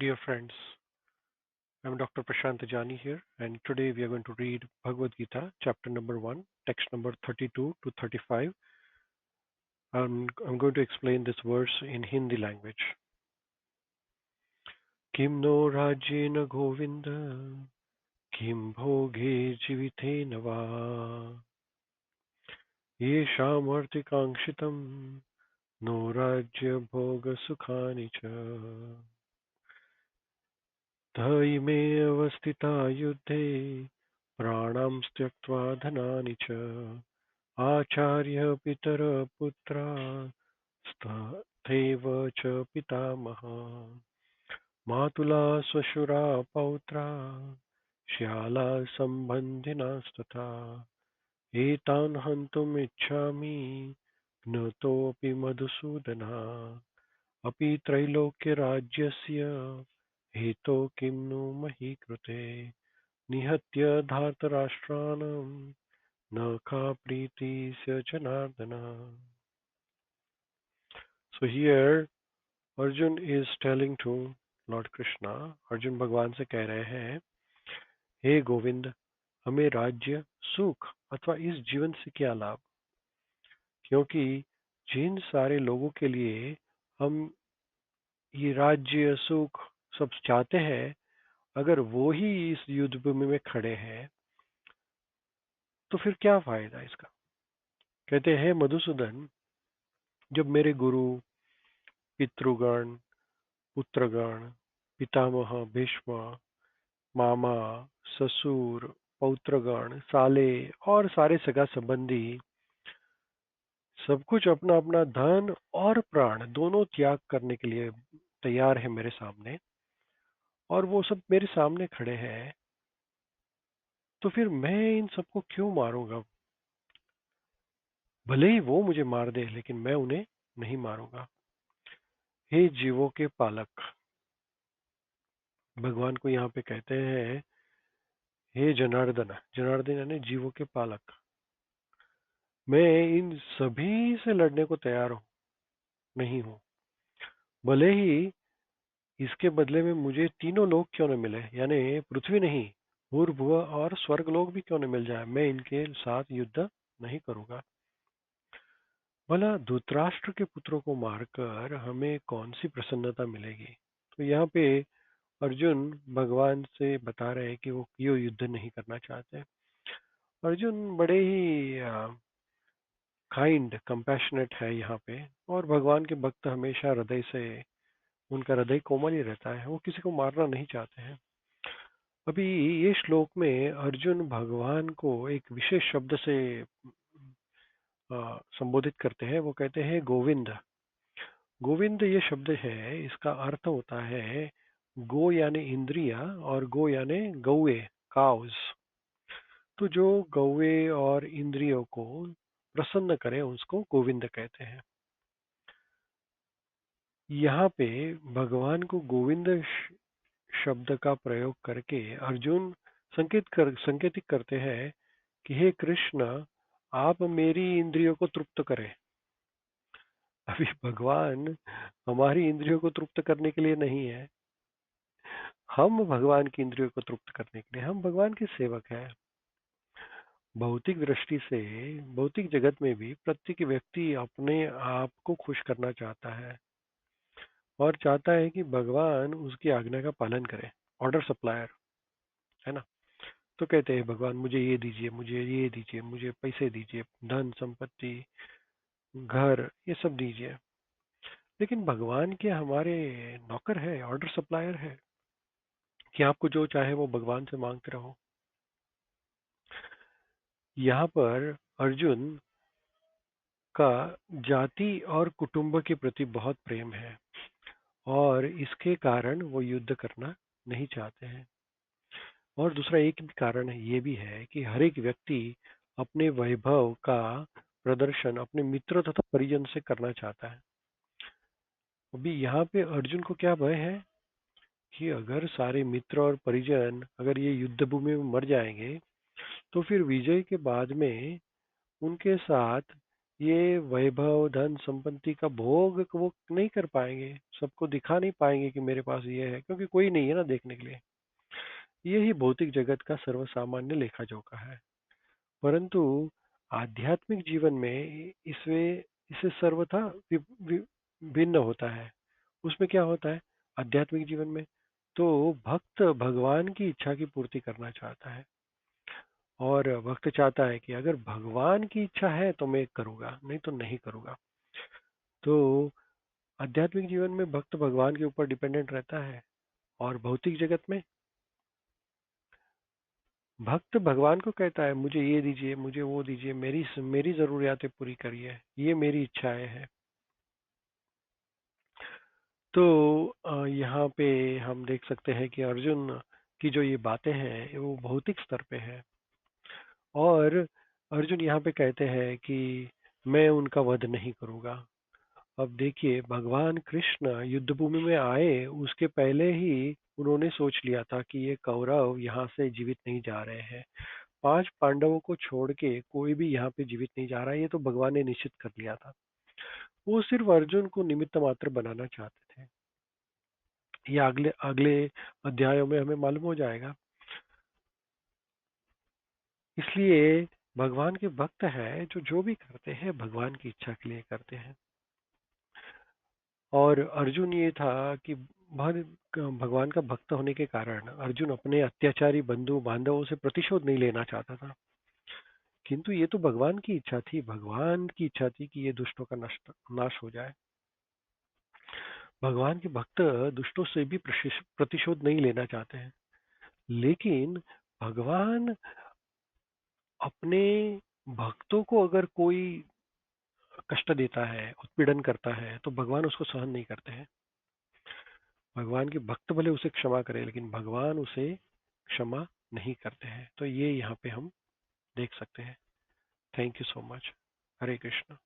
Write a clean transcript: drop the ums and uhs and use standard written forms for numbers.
Dear friends, I'm Dr. Prashant Tajani here, and today we are going to read Bhagavad Gita, chapter number 1, text number 32 to 35. I'm going to explain this verse in Hindi language. Kim no rajyena govinda, kim bhoge jivitena va, yesham artikangshitam, no rajya bhoga sukhani cha. धैमे अवस्थिता युद्धे प्राणां त्यक्त्वा धनानि च आचार्य पितर पुत्रा तथैव च पितामहा मातुला श्वशुरा पौत्रा श्याला सम्बन्धिनस्तथा एतान् हन्तुम् इच्छामि घ्नतोऽपि मधुसूदन अपि त्रैलोक्यराज्यस्य हेतो किं नु मही कृते निहत्य धार्तराष्ट्राणां न का प्रीतिस्य Janardan. So here Arjun is telling to Lord Krishna, Arjun भगवान से कह रहे हैं, हे गोविंद, हमें राज्य सुख अथवा इस जीवन से क्या लाभ, क्योंकि जिन सारे लोगों के लिए हम ये राज्य सुख सब चाहते हैं, अगर वो ही इस युद्ध भूमि में खड़े हैं तो फिर क्या फायदा इसका. कहते हैं मधुसूदन, जब मेरे गुरु, पितृगण, पुत्रगण, पितामह भीष्म, मामा, ससुर, पौत्रगण, साले और सारे सगा संबंधी सब कुछ अपना अपना धन और प्राण दोनों त्याग करने के लिए तैयार है मेरे सामने, और वो सब मेरे सामने खड़े हैं, तो फिर मैं इन सबको क्यों मारूंगा. भले ही वो मुझे मार दे, लेकिन मैं उन्हें नहीं मारूंगा. हे जीवों के पालक, भगवान को यहाँ पे कहते हैं हे जनार्दन. जनार्दन यानी जीवों के पालक. मैं इन सभी से लड़ने को तैयार हूँ, नहीं हूँ, भले ही इसके बदले में मुझे तीनों लोग क्यों न मिले, यानी पृथ्वी नहीं, भूर्भुव और स्वर्ग लोग भी क्यों न मिल जाए, मैं इनके साथ युद्ध नहीं करूंगा. भला धृतराष्ट्र के पुत्रों को मारकर हमें कौन सी प्रसन्नता मिलेगी. तो यहाँ पे अर्जुन भगवान से बता रहे हैं कि वो यो युद्ध नहीं करना चाहते. अर्जुन बड़े ही काइंड कंपैशनेट है यहाँ पे, और भगवान के भक्त हमेशा हृदय से, उनका हृदय कोमल ही रहता है, वो किसी को मारना नहीं चाहते हैं. अभी ये श्लोक में अर्जुन भगवान को एक विशेष शब्द से संबोधित करते हैं. वो कहते हैं गोविंद. गोविंद ये शब्द है, इसका अर्थ होता है गो यानी इंद्रिया, और गो यानी गौए, काउज. तो जो गौए और इंद्रियों को प्रसन्न करे उसको गोविंद कहते हैं. यहाँ पे भगवान को गोविंद शब्द का प्रयोग करके अर्जुन संकेतित करते हैं कि हे कृष्ण, आप मेरी इंद्रियों को तृप्त करें. अभी भगवान हमारी इंद्रियों को तृप्त करने के लिए नहीं है, हम भगवान की इंद्रियों को तृप्त करने के लिए. हम भगवान के सेवक हैं. भौतिक दृष्टि से भौतिक जगत में भी प्रत्येक व्यक्ति अपने आप को खुश करना चाहता है, और चाहता है कि भगवान उसकी आज्ञा का पालन करे. ऑर्डर सप्लायर है ना. तो कहते हैं भगवान मुझे ये दीजिए, मुझे ये दीजिए, मुझे पैसे दीजिए, धन संपत्ति, घर, ये सब दीजिए. लेकिन भगवान के हमारे नौकर है, ऑर्डर सप्लायर है, कि आपको जो चाहे वो भगवान से मांगते रहो. यहाँ पर अर्जुन का जाति और कुटुंब के प्रति बहुत प्रेम है, और इसके कारण वो युद्ध करना नहीं चाहते हैं. और दूसरा एक भी कारण ये भी है कि हर एक व्यक्ति अपने वैभव का प्रदर्शन अपने मित्र तथा परिजन से करना चाहता है. अभी यहाँ पे अर्जुन को क्या भय है कि अगर सारे मित्र और परिजन अगर ये युद्ध भूमि में मर जाएंगे, तो फिर विजय के बाद में उनके साथ ये वैभव धन संपत्ति का भोग वो नहीं कर पाएंगे, सबको दिखा नहीं पाएंगे कि मेरे पास ये है, क्योंकि कोई नहीं है ना देखने के लिए। यही भौतिक जगत का सर्वसामान्य लेखा जोखा है। परंतु आध्यात्मिक जीवन में इसे सर्वथा भिन्न होता है। उसमें क्या होता है आध्यात्मिक जीवन में? तो भक्त भगवान की इच्छा की पूर्ति करना चाहता है, और भक्त चाहता है कि अगर भगवान की इच्छा है तो मैं करूंगा, नहीं तो नहीं करूंगा। तो आध्यात्मिक जीवन में भक्त भगवान के ऊपर डिपेंडेंट रहता है, और भौतिक जगत में भक्त भगवान को कहता है मुझे ये दीजिए, मुझे वो दीजिए, मेरी मेरी जरूरियातें पूरी करिए, ये मेरी इच्छाएं हैं। तो यहाँ पे हम देख सकते हैं कि अर्जुन की जो ये बातें हैं वो भौतिक स्तर पे है, और अर्जुन यहाँ पे कहते हैं कि मैं उनका वध नहीं करूंगा। अब देखिए, भगवान कृष्ण युद्ध भूमि में आए उसके पहले ही उन्होंने सोच लिया था कि ये कौरव यहाँ से जीवित नहीं जा रहे हैं। 5 पांडवों को छोड़ के कोई भी यहाँ पे जीवित नहीं जा रहा है, ये तो भगवान ने निश्चित कर लिया था। वो सिर्फ अर्जुन को निमित्त मात्र बनाना चाहते थे। ये अगले अगले अध्यायों में हमें मालूम हो जाएगा। इसलिए भगवान के भक्त हैं जो जो भी करते हैं भगवान की इच्छा के लिए करते हैं। और अर्जुन ये था कि भगवान का भक्त होने के कारण अर्जुन अपने अत्याचारी बंधु बांधवों से प्रतिशोध नहीं लेना चाहता था। किंतु ये तो भगवान की इच्छा थी, भगवान की इच्छा थी कि ये दुष्टों का नाश हो जाए। भगवान के भक्त दुष्टों से भी प्रतिशोध नहीं लेना चाहते हैं, लेकिन भगवान अपने भक्तों को अगर कोई कष्ट देता है, उत्पीड़न करता है, तो भगवान उसको सहन नहीं करते हैं। भगवान के भक्त भले उसे क्षमा करें, लेकिन भगवान उसे क्षमा नहीं करते हैं। तो ये यहाँ पे हम देख सकते हैं। Thank you so much. Hare Krishna.